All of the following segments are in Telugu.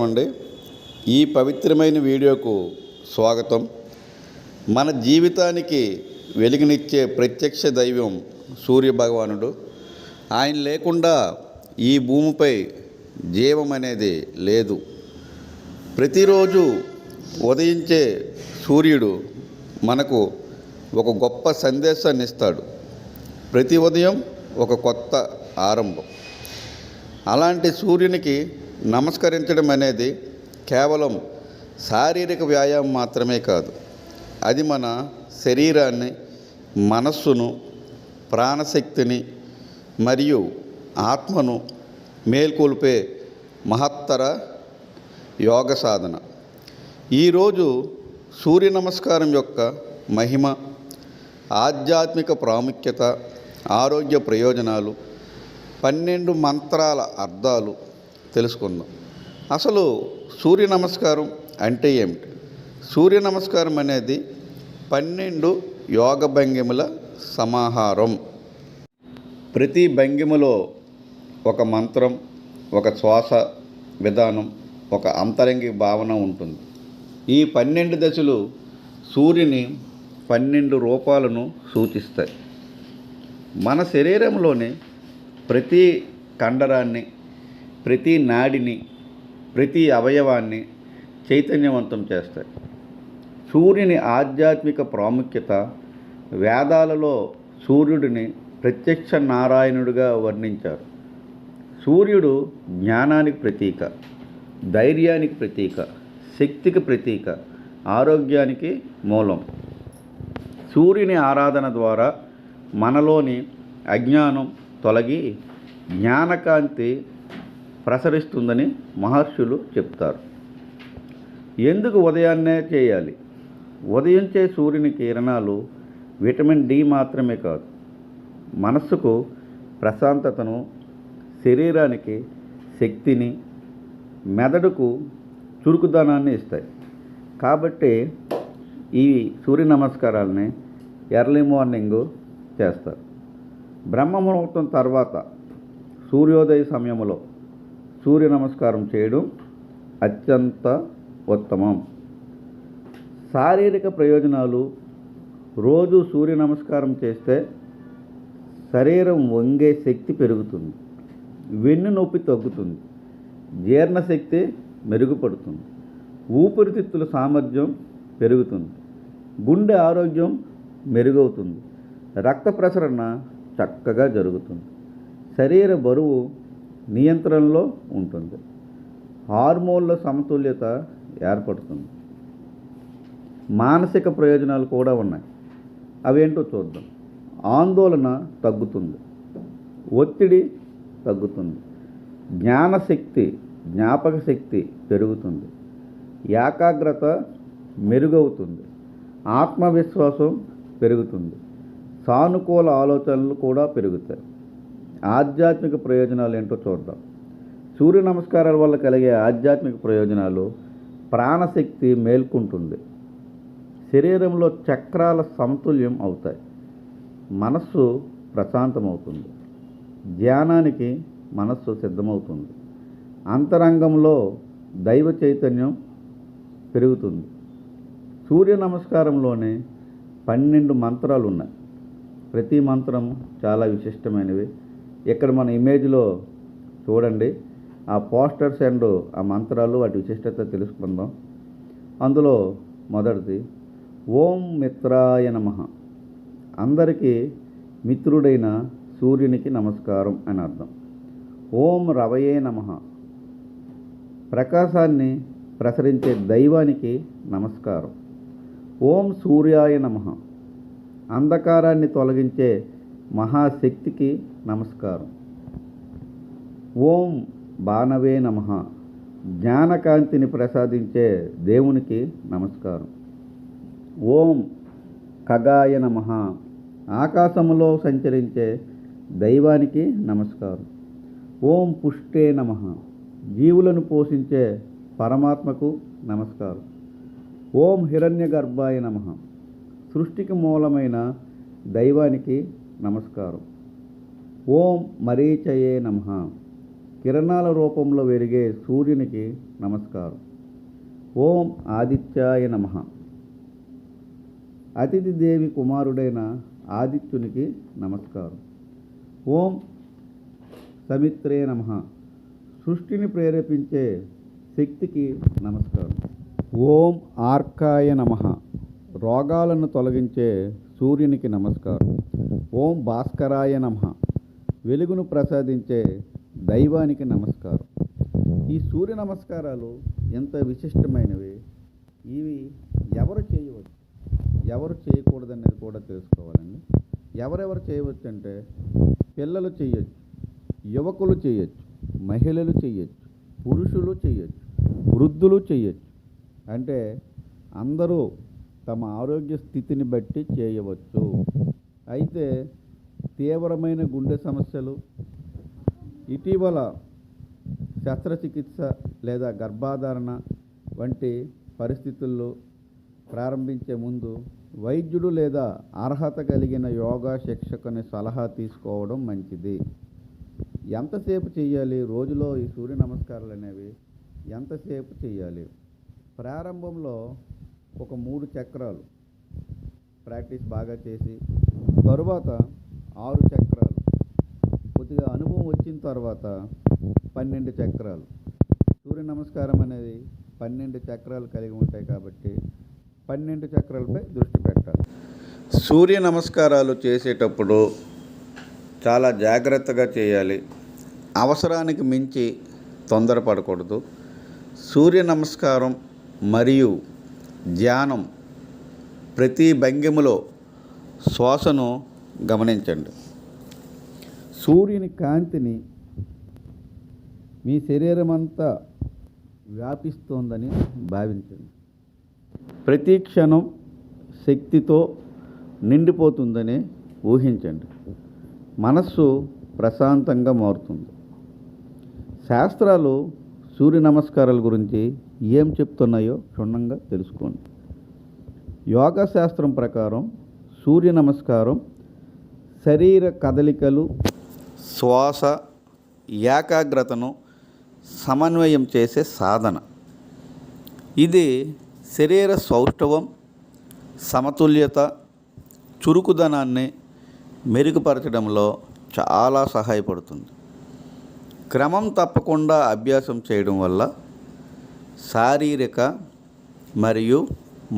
అండి, ఈ పవిత్రమైన వీడియోకు స్వాగతం. మన జీవితానికి వెలుగునిచ్చే ప్రత్యక్ష దైవం సూర్యభగవానుడు. ఆయన లేకుండా ఈ భూమిపై జీవం అనేది లేదు. ప్రతిరోజు ఉదయించే సూర్యుడు మనకు ఒక గొప్ప సందేశాన్ని ఇస్తాడు. ప్రతి ఉదయం ఒక కొత్త ఆరంభం. అలాంటి సూర్యునికి నమస్కరించడం అనేది కేవలం శారీరక వ్యాయామం మాత్రమే కాదు, అది మన శరీరాన్ని, మనస్సును, ప్రాణశక్తిని మరియు ఆత్మను మేల్కొల్పే మహత్తర యోగ సాధన. ఈరోజు సూర్య నమస్కారం యొక్క మహిమ, ఆధ్యాత్మిక ప్రాముఖ్యత, ఆరోగ్య ప్రయోజనాలు, 12 మంత్రాల అర్థాలు తెలుసుకుందాం. అసలు సూర్య నమస్కారం అంటే ఏమిటి? సూర్య నమస్కారం అనేది 12 యోగ భంగిమల సమాహారం. ప్రతి భంగిమలో ఒక మంత్రం, ఒక శ్వాస విధానం, ఒక అంతరంగిక భావన ఉంటుంది. ఈ 12 దశలు సూర్యుని 12 రూపాలను సూచిస్తాయి. మన శరీరంలోని ప్రతి కండరాన్ని, ప్రతి నాడిని, ప్రతి అవయవాన్ని చైతన్యవంతం చేస్తాయి. సూర్యుని ఆధ్యాత్మిక ప్రాముఖ్యత. వేదాలలో సూర్యుడిని ప్రత్యక్ష నారాయణుడిగా వర్ణించారు. సూర్యుడు జ్ఞానానికి ప్రతీక, ధైర్యానికి ప్రతీక, శక్తికి ప్రతీక, ఆరోగ్యానికి మూలం. సూర్యుని ఆరాధన ద్వారా మనలోని అజ్ఞానం తొలగి జ్ఞానకాంతి ప్రసరిస్తుందని మహర్షులు చెప్తారు. ఎందుకు ఉదయాన్నే చేయాలి? ఉదయించే సూర్యుని కిరణాలు విటమిన్ డి మాత్రమే కాదు, మనస్సుకు ప్రశాంతతను, శరీరానికి శక్తిని, మెదడుకు చురుకుదనాన్ని ఇస్తాయి. కాబట్టి ఈ సూర్య నమస్కారాలని ఎర్లీ మార్నింగ్ చేస్తారు. బ్రహ్మముహూర్తం తర్వాత సూర్యోదయ సమయంలో సూర్య నమస్కారం చేయడం అత్యంత ఉత్తమం. శారీరక ప్రయోజనాలు. రోజు సూర్య నమస్కారం చేస్తే శరీరం వంగే శక్తి పెరుగుతుంది, వెన్ను నొప్పి తగ్గుతుంది, జీర్ణశక్తి మెరుగుపడుతుంది, ఊపిరితిత్తుల సామర్థ్యం పెరుగుతుంది, గుండె ఆరోగ్యం మెరుగవుతుంది, రక్త ప్రసరణ చక్కగా జరుగుతుంది, శరీర బరువు నియంత్రణలో ఉంటుంది, హార్మోన్ల సమతుల్యత ఏర్పడుతుంది. మానసిక ప్రయోజనాలు కూడా ఉన్నాయి. అవేంటో చూద్దాం. ఆందోళన తగ్గుతుంది, ఒత్తిడి తగ్గుతుంది, జ్ఞానశక్తి, జ్ఞాపక శక్తి పెరుగుతుంది, ఏకాగ్రత మెరుగవుతుంది, ఆత్మవిశ్వాసం పెరుగుతుంది, సానుకూల ఆలోచనలు కూడా పెరుగుతాయి. ఆధ్యాత్మిక ప్రయోజనాలు ఏంటో చూద్దాం. సూర్య నమస్కారాల వల్ల కలిగే ఆధ్యాత్మిక ప్రయోజనాలు. ప్రాణశక్తి మేల్కొంటుంది, శరీరంలో చక్రాల సమతుల్యం అవుతాయి, మనస్సు ప్రశాంతమవుతుంది, ధ్యానానికి మనస్సు సిద్ధమవుతుంది, అంతరంగంలో దైవ చైతన్యం పెరుగుతుంది. సూర్య నమస్కారంలోనే 12 మంత్రాలు ఉన్నాయి. ప్రతి మంత్రం చాలా విశిష్టమైనవి. ఇక్కడ మన ఇమేజ్లో చూడండి, ఆ పోస్టర్స్ అండ్ ఆ మంత్రాలు, వాటి విశిష్టత తెలుసుకుందాం. అందులో మొదటిది ఓం మిత్రాయ నమః. అందరికీ మిత్రుడైన సూర్యునికి నమస్కారం అని అర్థం. ఓం రవయే నమః. ప్రకాశాన్ని ప్రసరించే దైవానికి నమస్కారం. ఓం సూర్యాయ నమః. అంధకారాన్ని తొలగించే మహాశక్తికి నమస్కారం. ఓం బాణవే నమః. జ్ఞానకాంతిని ప్రసాదించే దేవునికి నమస్కారం. ఓం ఖగాయ నమః. ఆకాశములో సంచరించే దైవానికి నమస్కారం. ఓం పుష్టే నమః. జీవులను పోషించే పరమాత్మకు నమస్కారం. ఓం హిరణ్యగర్భాయ నమః. సృష్టికి మూలమైన దైవానికి నమస్కారం. ఓం మరీచయే నమః. కిరణాల రూపంలో వెలిగే సూర్యునికి నమస్కారం. ఓం ఆదిత్యాయ నమః. అతిథి దేవి కుమారుడైన ఆదిత్యునికి నమస్కారం. ఓం సమిత్రే నమః. సృష్టిని ప్రేరేపించే శక్తికి నమస్కారం. ఓం ఆర్కాయ నమః. రోగాలను తొలగించే సూర్యునికి నమస్కారం. ఓం భాస్కరాయ నమః. వెలుగును ప్రసాదించే దైవానికి నమస్కారం. ఈ సూర్య నమస్కారాలు ఎంత విశిష్టమైనవి. ఇవి ఎవరు చేయవచ్చు, ఎవరు చేయకూడదనేది కూడా తెలుసుకోవాలండి. ఎవరెవరు చేయవచ్చు అంటే పిల్లలు చేయొచ్చు, యువకులు చేయొచ్చు, మహిళలు చేయొచ్చు, పురుషులు చేయొచ్చు, వృద్ధులు చేయొచ్చు. అంటే అందరూ తమ ఆరోగ్య స్థితిని బట్టి చేయవచ్చు. అయితే తీవ్రమైన గుండె సమస్యలు, ఇటీవల శస్త్రచికిత్స లేదా గర్భధారణ వంటి పరిస్థితుల్లో ప్రారంభించే ముందు వైద్యుడు లేదా అర్హత కలిగిన యోగా శిక్షకుని సలహా తీసుకోవడం మంచిది. ఎంతసేపు చేయాలి రోజులో ఈ సూర్య నమస్కారాలు అనేవి ఎంతసేపు చేయాలి? ప్రారంభంలో ఒక 3 చక్రాలు ప్రాక్టీస్ బాగా చేసి, తరువాత 6 చక్రాలు, కొద్దిగా అనుభవం వచ్చిన తర్వాత 12 చక్రాలు. సూర్య నమస్కారం అనేది 12 చక్రాలు కలిగి ఉంటాయి కాబట్టి 12 చక్రాలపై దృష్టి పెట్టాలి. సూర్య నమస్కారాలు చేసేటప్పుడు చాలా జాగ్రత్తగా చేయాలి. అవసరానికి మించి తొందరపడకూడదు. సూర్య నమస్కారం మరియు ధ్యానం ప్రతి భంగిమలో శ్వాసను గమనించండి. సూర్యుని కాంతిని మీ శరీరం అంతా వ్యాపిస్తోందని భావించండి. ప్రతి క్షణం శక్తితో నిండిపోతుందని ఊహించండి. మనస్సు ప్రశాంతంగా మారుతుంది. శాస్త్రాలు సూర్య నమస్కారాల గురించి ఏం చెప్తున్నాయో క్షుణ్ణంగా తెలుసుకోండి. యోగా శాస్త్రం ప్రకారం సూర్య నమస్కారం శరీర కదలికలు, శ్వాస, ఏకాగ్రతను సమన్వయం చేసే సాధన. ఇది శరీర సౌష్ఠవం, సమతుల్యత, చురుకుదనాన్ని మెరుగుపరచడంలో చాలా సహాయపడుతుంది. క్రమం తప్పకుండా అభ్యాసం చేయడం వల్ల శారీరక మరియు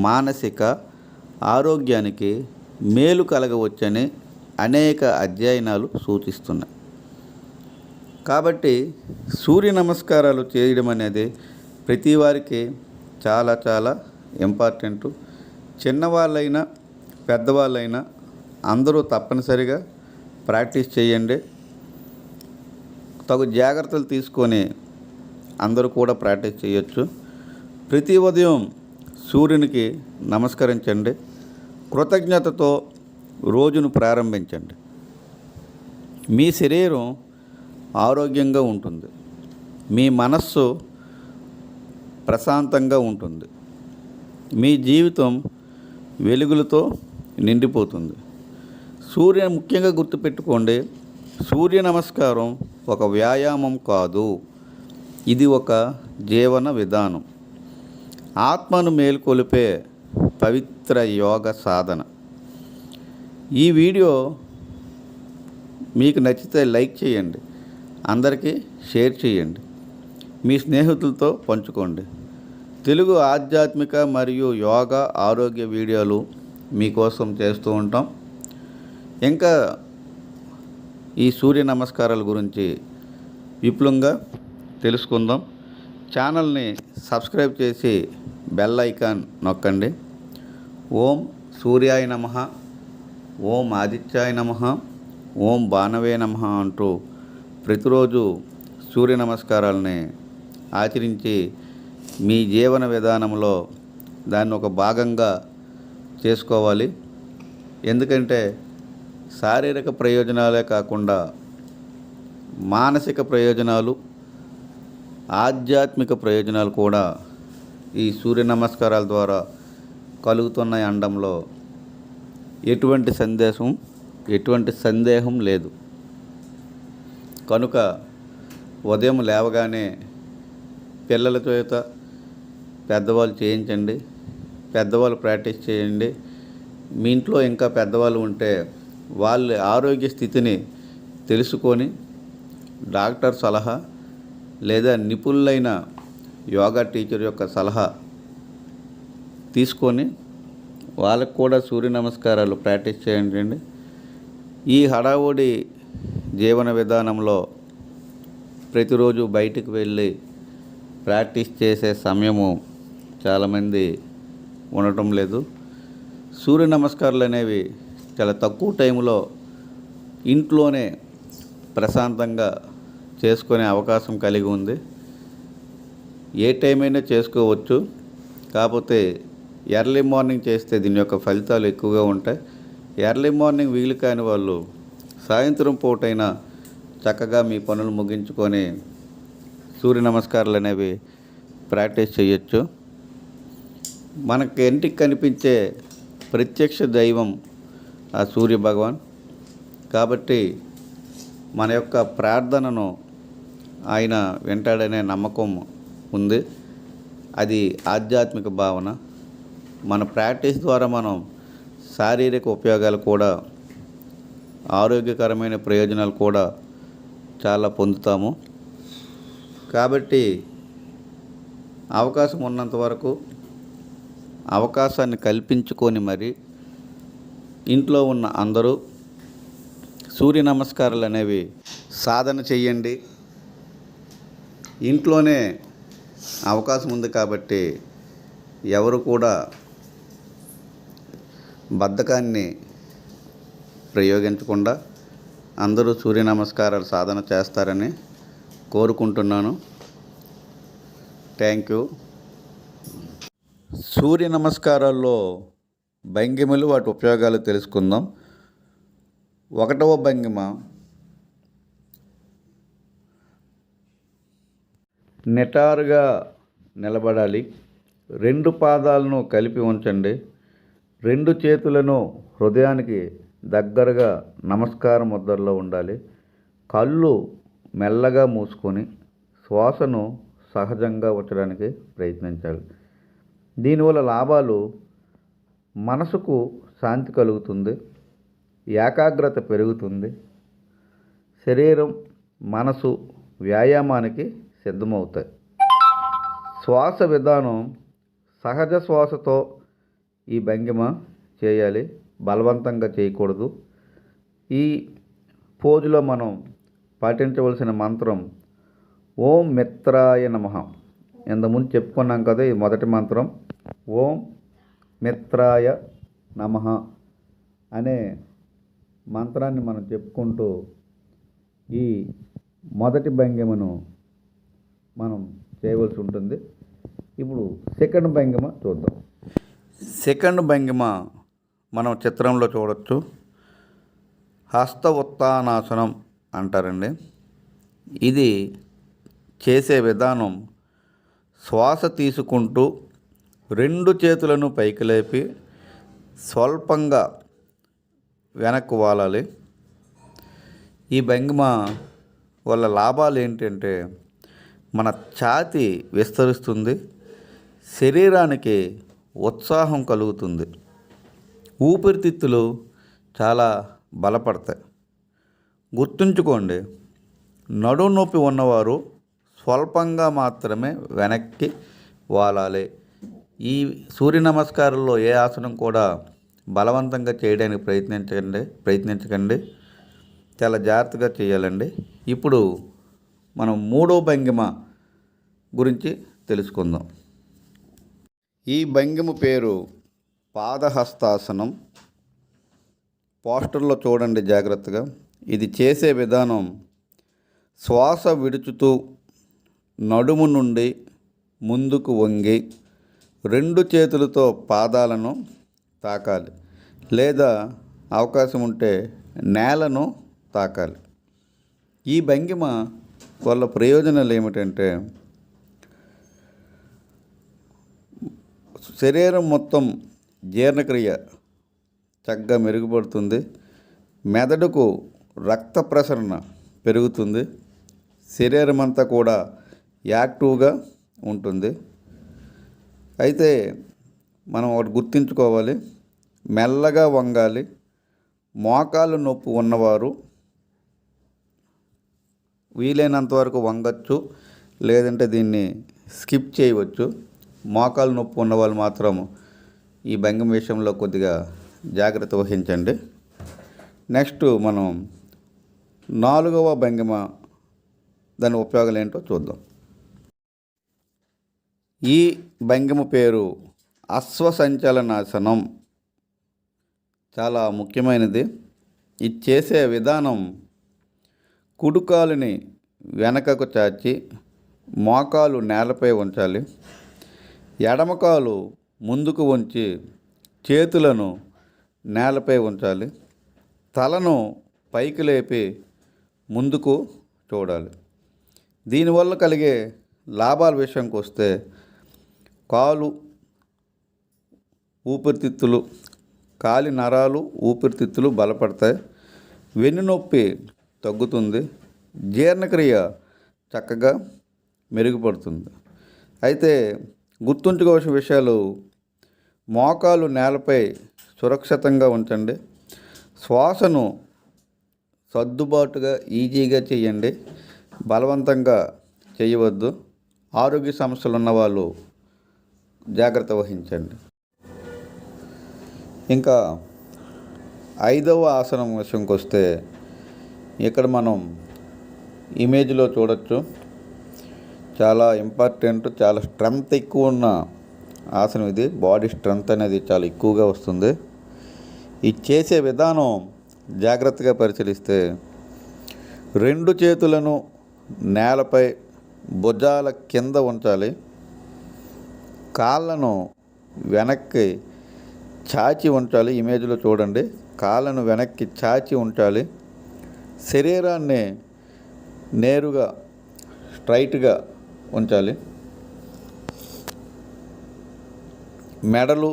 మానసిక ఆరోగ్యానికి మేలు కలగవచ్చని అనేక అధ్యయనాలు సూచిస్తున్నాయి. కాబట్టి సూర్య నమస్కారాలు చేయడం అనేది ప్రతి వారికి చాలా చాలా ఇంపార్టెంటు. చిన్నవాళ్ళైనా పెద్దవాళ్ళైనా అందరూ తప్పనిసరిగా ప్రాక్టీస్ చేయండి. తగు జాగ్రత్తలు తీసుకొని అందరూ కూడా ప్రాక్టీస్ చేయొచ్చు. ప్రతి ఉదయం సూర్యునికి నమస్కరించండి. కృతజ్ఞతతో రోజును ప్రారంభించండి. మీ శరీరం ఆరోగ్యంగా ఉంటుంది. మీ మనస్సు ప్రశాంతంగా ఉంటుంది. మీ జీవితం వెలుగులతో నిండిపోతుంది. ముఖ్యంగా గుర్తుపెట్టుకోండి, సూర్య నమస్కారం ఒక వ్యాయామం కాదు, ఇది ఒక జీవన విధానం. ఆత్మను మేల్కొలిపే పవిత్ర యోగ సాధన. ఈ వీడియో మీకు నచ్చితే లైక్ చేయండి, అందరికీ షేర్ చేయండి, మీ స్నేహితులతో పంచుకోండి. తెలుగు ఆధ్యాత్మిక మరియు యోగా ఆరోగ్య వీడియోలు మీకోసం చేస్తూ ఉంటాం. ఇంకా ఈ సూర్య నమస్కారాల గురించి విపులంగా తెలుసుకుందాం. ఛానల్ని సబ్స్క్రైబ్ చేసి బెల్ ఐకాన్ నొక్కండి. ఓం సూర్యాయ నమః, ఓం ఆదిత్యాయ నమః, ఓం భానవే నమః అంటూ ప్రతిరోజు సూర్య నమస్కారాలని ఆచరించి మీ జీవన విధానంలో దాన్ని ఒక భాగంగా చేసుకోవాలి. ఎందుకంటే శారీరక ప్రయోజనాలే కాకుండా మానసిక ప్రయోజనాలు, ఆధ్యాత్మిక ప్రయోజనాలు కూడా ఈ సూర్య నమస్కారాల ద్వారా కలుగుతున్నాయి అనడంలో ఎటువంటి సందేహం లేదు. కనుక ఉదయం లేవగానే పిల్లల చేత పెద్దవాళ్ళు చేయించండి, పెద్దవాళ్ళు ప్రాక్టీస్ చేయండి. మీ ఇంట్లో ఇంకా పెద్దవాళ్ళు ఉంటే వాళ్ళ ఆరోగ్య స్థితిని తెలుసుకొని డాక్టర్ సలహా లేదా నిపుణులైన యోగా టీచర్ యొక్క సలహా తీసుకొని వాళ్ళకు కూడా సూర్య నమస్కారాలు ప్రాక్టీస్ చేయండి. ఈ హడావుడి జీవన విధానంలో ప్రతిరోజు బయటికి వెళ్ళి ప్రాక్టీస్ చేసే సమయము చాలామంది ఉండటం లేదు. సూర్య నమస్కారాలు అనేవి చాలా తక్కువ టైంలో ఇంట్లోనే ప్రశాంతంగా చేసుకునే అవకాశం కలిగి ఉంది. ఏ టైం అయినా చేసుకోవచ్చు, కాకపోతే ఎర్లీ మార్నింగ్ చేస్తే దీని యొక్క ఫలితాలు ఎక్కువగా ఉంటాయి. ఎర్లీ మార్నింగ్ వీలు కాని వాళ్ళు సాయంత్రం పూటైనా చక్కగా మీ పనులు ముగించుకొని సూర్య నమస్కారాలు అనేవి ప్రాక్టీస్ చేయొచ్చు. మనకి ఇంటికి కనిపించే ప్రత్యక్ష దైవం ఆ సూర్య భగవాన్ కాబట్టి మన యొక్క ప్రార్థనను ఆయన వింటాడనే నమ్మకం ఉంది. అది ఆధ్యాత్మిక భావన. మన ప్రాక్టీస్ ద్వారా మనం శారీరక ఉపయోగాలు కూడా, ఆరోగ్యకరమైన ప్రయోజనాలు కూడా చాలా పొందుతాము. కాబట్టి అవకాశం ఉన్నంత వరకు అవకాశాన్ని కల్పించుకొని మరి ఇంట్లో ఉన్న అందరూ సూర్య నమస్కారాలు అనేవి సాధన చెయ్యండి. ఇంట్లోనే అవకాశం ఉంది కాబట్టి ఎవరు కూడా బద్ధకాన్ని ప్రయోగించకుండా అందరూ సూర్య నమస్కారాలు సాధన చేస్తారని కోరుకుంటున్నాను. Thank you. సూర్య నమస్కారాల్లో భంగిమలు, వాటి ఉపయోగాలు తెలుసుకుందాం. 1వ భంగిమ నిటారుగా నిలబడాలి. 2 పాదాలను కలిపి ఉంచండి. 2 చేతులను హృదయానికి దగ్గరగా నమస్కార ముద్రలో ఉండాలి. కళ్ళు మెల్లగా మూసుకొని శ్వాసను సహజంగా ఉంచడానికి ప్రయత్నించాలి. దీనివల్ల లాభాలు: మనసుకు శాంతి కలుగుతుంది, ఏకాగ్రత పెరుగుతుంది, శరీరం మనసు వ్యాయామానికి సిద్ధమవుతాయి. శ్వాస విధానం: సహజ శ్వాసతో ఈ భంగిమ చేయాలి, బలవంతంగా చేయకూడదు. ఈ పోజులో మనం పాటించవలసిన మంత్రం ఓం మిత్రాయ నమః. ఇంతకుముందు చెప్పుకున్నాం కదా, ఇది మొదటి మంత్రం. ఓం మిత్రాయ నమః అనే మంత్రాన్ని మనం చెప్పుకుంటూ ఈ మొదటి భంగిమను మనం చేయవలసి ఉంటుంది. ఇప్పుడు సెకండ్ భంగిమ చూద్దాం. సెకండ్ భంగిమ మనం చిత్రంలో చూడవచ్చు. హస్త ఉత్తానాసనం అంటారండి. ఇది చేసే విధానం: శ్వాస తీసుకుంటూ 2 చేతులను పైకి లేపి స్వల్పంగా వెనక్కు వాలాలి. ఈ భంగిమ వల్ల లాభాలు ఏంటంటే మన ఛాతీ విస్తరిస్తుంది, శరీరానికి ఉత్సాహం కలుగుతుంది, ఊపిరితిత్తులు చాలా బలపడతాయి. గుర్తుంచుకోండి, నడుము నొప్పి ఉన్నవారు స్వల్పంగా మాత్రమే వెనక్కి వాలాలి. ఈ సూర్య నమస్కారంలో ఏ ఆసనం కూడా బలవంతంగా చేయడానికి ప్రయత్నించకండి. చాలా జాగ్రత్తగా చేయాలండి. ఇప్పుడు మనం 3వ భంగిమ గురించి తెలుసుకుందాం. ఈ భంగిమ పేరు పాదహస్తాసనం. పోస్టర్లో చూడండి జాగ్రత్తగా. ఇది చేసే విధానం: శ్వాస విడుచుతూ నడుము నుండి ముందుకు వంగి 2 చేతులతో పాదాలను తాకాలి, లేదా అవకాశం ఉంటే నేలను తాకాలి. ఈ భంగిమ వల్ల ప్రయోజనాలు ఏమిటంటే శరీరం మొత్తం జీర్ణక్రియ చక్కగా మెరుగుపడుతుంది, మెదడుకు రక్త ప్రసరణ పెరుగుతుంది, శరీరం అంతా కూడా యాక్టివ్గా ఉంటుంది. అయితే మనం ఒకటి గుర్తుంచుకోవాలి, మెల్లగా వంగాలి. మోకాలు నొప్పి ఉన్నవారు వీలైనంత వరకు వంగచ్చు, లేదంటే దీన్ని స్కిప్ చేయవచ్చు. మోకాలు నొప్పి ఉన్నవాళ్ళు మాత్రం ఈ భంగిమ విషయంలో కొద్దిగా జాగ్రత్త వహించండి. నెక్స్ట్ మనం 4వ భంగిమ, దాని ఉపయోగాలు ఏంటో చూద్దాం. ఈ భంగిమ పేరు అశ్వసంచలనాసనం. చాలా ముఖ్యమైనది. ఇది చేసే విధానం, కుడికాలుని వెనకకు చాచి మోకాలు నేలపై ఉంచాలి. ఎడమకాలు ముందుకు ఉంచి చేతులను నేలపై ఉంచాలి. తలను పైకి లేపి ముందుకు చూడాలి. దీనివల్ల కలిగే లాభాల విషయంకి వస్తే, కాలు ఊపిరితిత్తులు, కాలి నరాలు ఊపిరితిత్తులు బలపడతాయి. వెన్నునొప్పి తగ్గుతుంది. జీర్ణక్రియ చక్కగా మెరుగుపడుతుంది. అయితే గుర్తుంచుకోవాల్సిన విషయాలు, మోకాలు నేలపై సురక్షితంగా ఉంచండి. శ్వాసను సర్దుబాటుగా ఈజీగా చేయండి, బలవంతంగా చేయవద్దు. ఆరోగ్య సమస్యలు ఉన్నవాళ్ళు జాగ్రత్త వహించండి. ఇంకా 5వ ఆసనం విషయంకి వస్తే, ఇక్కడ మనం ఇమేజ్లో చూడొచ్చు, చాలా ఇంపార్టెంట్, చాలా స్ట్రెంగ్త్ ఎక్కువ ఉన్న ఆసనం ఇది. బాడీ స్ట్రెంగ్త్ అనేది చాలా ఎక్కువగా వస్తుంది. ఇది చేసే విధానం జాగ్రత్తగా పరిశీలిస్తే, 2 చేతులను నేలపై భుజాల కింద ఉంచాలి. కాళ్ళను వెనక్కి చాచి ఉంచాలి. ఇమేజ్లో చూడండి, కాళ్ళను వెనక్కి చాచి ఉంచాలి. శరీరాన్ని నేరుగా స్ట్రైట్గా ఉంచాలి. మెడలు,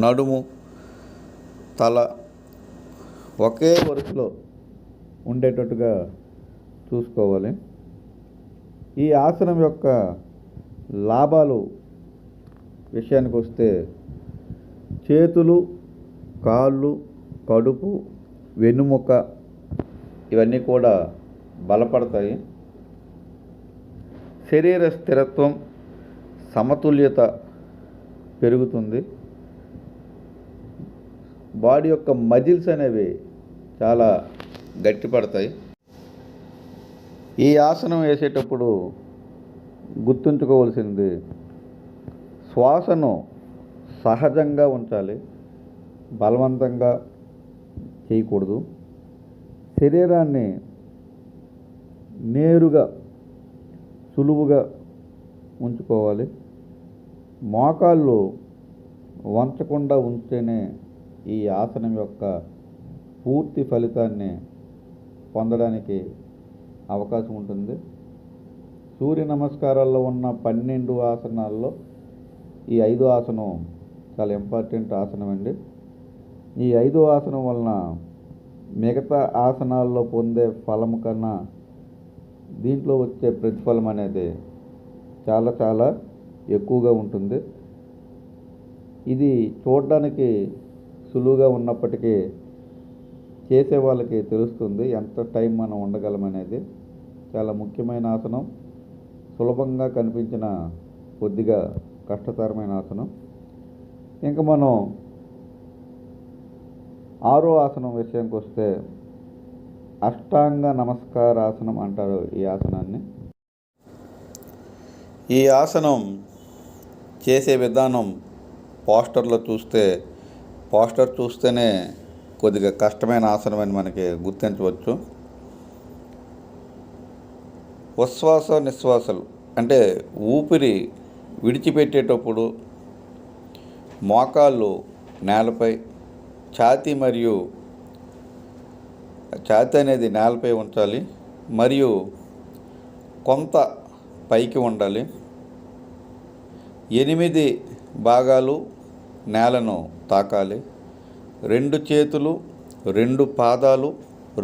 నడుము, తల ఒకే వరుసలో ఉండేటట్టుగా చూసుకోవాలి. ఈ ఆసనం యొక్క లాభాలు విషయానికి వస్తే, చేతులు, కాళ్ళు, కడుపు, వెన్నుముక ఇవన్నీ కూడా బలపడతాయి. శరీర స్థిరత్వం, సమతుల్యత పెరుగుతుంది. బాడీ యొక్క మజిల్స్ అనేవి చాలా గట్టిపడతాయి. ఈ ఆసనం వేసేటప్పుడు గుర్తుంచుకోవాల్సింది, శ్వాసను సహజంగా ఉంచాలి, బలవంతంగా చేయకూడదు. శరీరాన్ని నేరుగా సులువుగా ఉంచుకోవాలి. మోకాళ్ళు వంచకుండా ఉంటేనే ఈ ఆసనం యొక్క పూర్తి ఫలితాన్ని పొందడానికి అవకాశం ఉంటుంది. సూర్య నమస్కారాల్లో ఉన్న 12 ఆసనాల్లో ఈ 5వ ఆసనం చాలా ఇంపార్టెంట్ ఆసనం అండి. ఈ 5వ ఆసనం వలన మిగతా ఆసనాల్లో పొందే ఫలం కన్నా దీంట్లో వచ్చే ప్రతిఫలం అనేది చాలా చాలా ఎక్కువగా ఉంటుంది. ఇది చూడడానికి సులువుగా ఉన్నప్పటికీ చేసే వాళ్ళకి తెలుస్తుంది ఎంత టైం మనం ఉండగలమనేది. చాలా ముఖ్యమైన ఆసనం, సులభంగా కనిపించిన కొద్దిగా కష్టతరమైన ఆసనం. ఇంకా మనం 6వ ఆసనం విషయానికి వస్తే, అష్టాంగ నమస్కారాసనం అంటారు ఈ ఆసనాన్ని. ఈ ఆసనం చేసే విధానం పోస్టర్ చూస్తేనే కొద్దిగా కష్టమైన ఆసనం అని మనకి గుర్తించవచ్చు. ఉచ్ఛ్వాస నిశ్వాసలు అంటే ఊపిరి విడిచిపెట్టేటప్పుడు మోకాళ్ళు నేలపై, ఛాతీ అనేది నేలపై ఉంచాలి మరియు కొంత పైకి ఉండాలి. 8 భాగాలు నేలను తాకాలి. 2 చేతులు, 2 పాదాలు,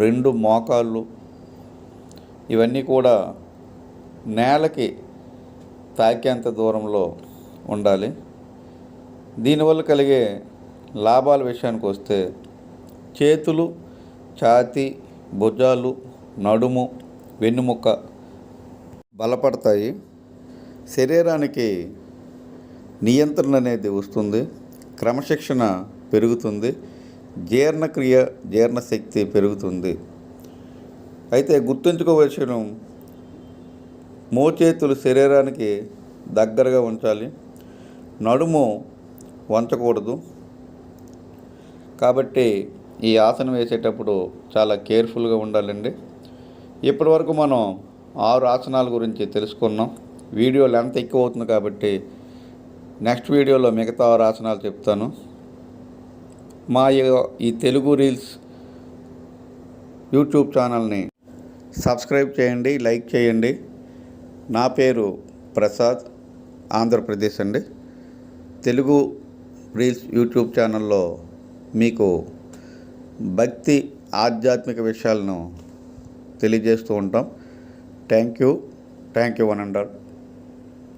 2 మోకాళ్ళు ఇవన్నీ కూడా నేలకి తాకేంత దూరంలో ఉండాలి. దీనివల్ల కలిగే లాభాల విషయానికి వస్తే చేతులు, ఛాతీ, భుజాలు, నడుము, వెన్నుముక్క బలపడతాయి. శరీరానికి నియంత్రణ అనేది వస్తుంది. క్రమశిక్షణ పెరుగుతుంది. జీర్ణక్రియ, జీర్ణశక్తి పెరుగుతుంది. అయితే గుర్తుంచుకోవలసిన మోచేతులు శరీరానికి దగ్గరగా ఉంచాలి. నడుము వంచకూడదు. కాబట్టి ఈ ఆసనం వేసేటప్పుడు చాలా కేర్ఫుల్గా ఉండాలండి. ఇప్పటివరకు మనం 6 ఆసనాల గురించి తెలుసుకున్నాం. వీడియో లెంత్ ఎక్కువ అవుతుంది కాబట్టి నెక్స్ట్ వీడియోలో మిగతా 6 ఆసనాలు చెప్తాను. మా ఈ తెలుగు రీల్స్ యూట్యూబ్ ఛానల్ని సబ్స్క్రైబ్ చేయండి, లైక్ చేయండి. నా పేరు ప్రసాద్, ఆంధ్రప్రదేశ్ అండి. తెలుగు రీల్స్ యూట్యూబ్ ఛానల్లో మీకు భక్తి, ఆధ్యాత్మిక విషయాలను తెలియజేస్తూ ఉంటాం. Thank you one and all.